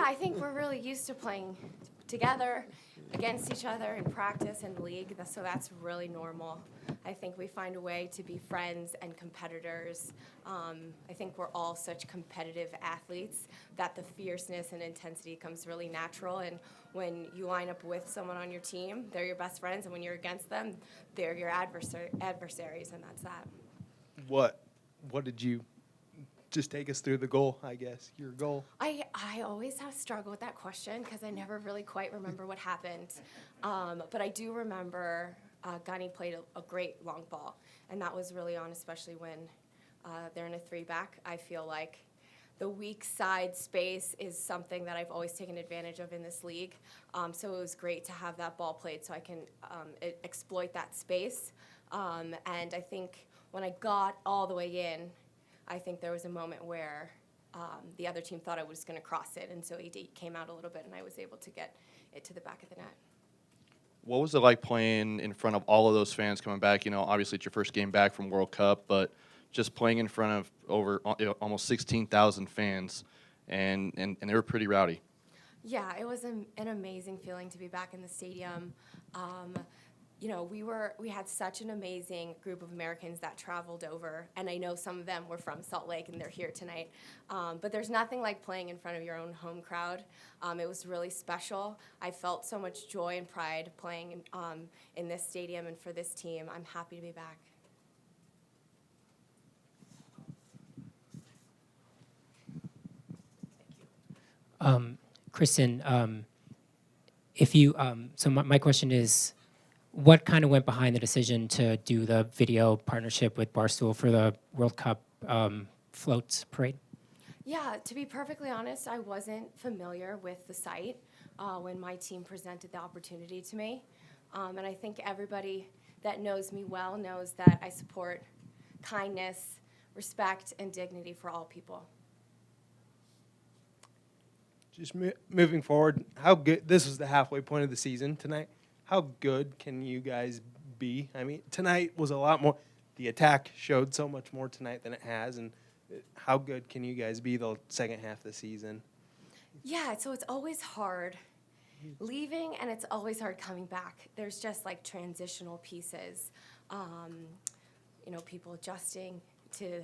I think we're really used to playing together against each other in practice and the league, so that's really normal. I think we find a way to be friends and competitors. I think we're all such competitive athletes that the fierceness and intensity comes really natural. And when you line up with someone on your team, they're your best friends, and when you're against them, they're your adversaries, and that's that. What did you just take us through the goal, I guess, your goal? I always have struggled with that question because I never really quite remember what happened. But I do remember Gunny played a great long ball, and that was really on, especially when they're in a three-back. I feel like the weak side space is something that I've always taken advantage of in this league. So it was great to have that ball played so I can exploit that space. And I think when I got all the way in, I think there was a moment where the other team thought I was going to cross it, and so he came out a little bit, and I was able to get it to the back of the net. What was it like playing in front of all of those fans coming back? You know, obviously it's your first game back from World Cup, but just playing in front of over almost 16,000 fans, and they were pretty rowdy. Yeah, it was an amazing feeling to be back in the stadium. You know, we had such an amazing group of Americans that traveled over, and I know some of them were from Salt Lake and they're here tonight. But there's nothing like playing in front of your own home crowd. It was really special. I felt so much joy and pride playing in this stadium and for this team. I'm happy to be back. Christen, if you so my question is, what kind of went behind the decision to do the video partnership with Barstool for the World Cup floats parade? Yeah, to be perfectly honest, I wasn't familiar with the site when my team presented the opportunity to me. And I think everybody that knows me well knows that I support kindness, respect, and dignity for all people. Just moving forward, how good, this was the halfway point of the season tonight. How good can you guys be? I mean, tonight was a lot more, the attack showed so much more tonight than it has, and how good can you guys be the second half of the season? Yeah, so it's always hard leaving, and it's always hard coming back. There's just like transitional pieces, you know, people adjusting to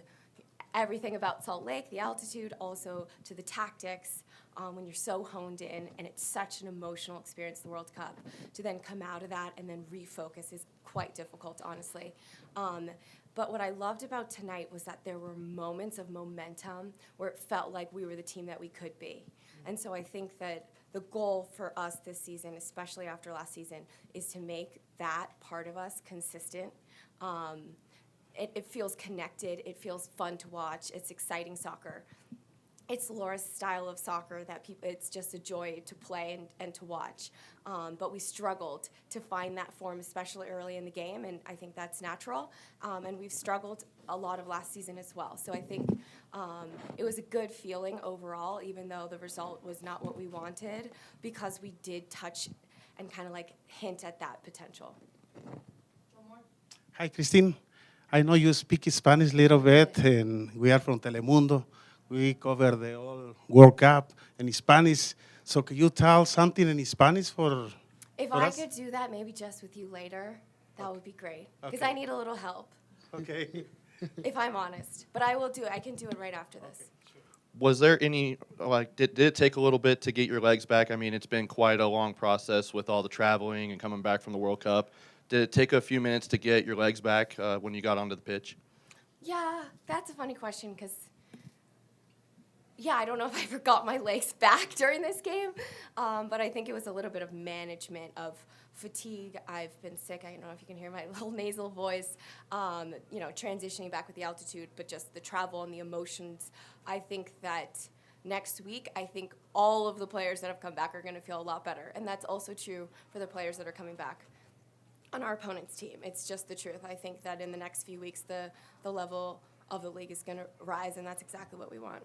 everything about Salt Lake, the altitude, also to the tactics. When you're so honed in, and it's such an emotional experience, the World Cup, to then come out of that and then refocus is quite difficult, honestly. But what I loved about tonight was that there were moments of momentum where it felt like we were the team that we could be. And so I think that the goal for us this season, especially after last season, is to make that part of us consistent. It feels connected. It feels fun to watch. It's exciting soccer. It's Laura's style of soccer that it's just a joy to play and to watch. But we struggled to find that form, especially early in the game, and I think that's natural. And we've struggled a lot of last season as well. So I think it was a good feeling overall, even though the result was not what we wanted, because we did touch and kind of like hint at that potential. One more? Hi, Christine. I know you speak Spanish a little bit, and we are from Telemundo. We cover the whole World Cup in Spanish. So can you tell something in Spanish for If for I us? could do that, maybe just with you later, that would be great. Because Okay. I need a little help, Okay. if I'm honest. But I will do it. I can do it right after this. Was there any, like, did it take a little bit to get your legs back? I mean, it's been quite a long process with all the traveling and coming back from the World Cup. Did it take a few minutes to get your legs back when you got onto the pitch? Yeah, that's a funny question because, yeah, I don't know if I ever got my legs back during this game, but I think it was a little bit of management of fatigue. I've been sick. I don't know if you can hear my little nasal voice, you know, transitioning back with the altitude, but just the travel and the emotions. I think that next week, I think all of the players that have come back are going to feel a lot better, and that's also true for the players that are coming back on our opponent's team. It's just the truth. I think that in the next few weeks, the level of the league is going to rise, and that's exactly what we want.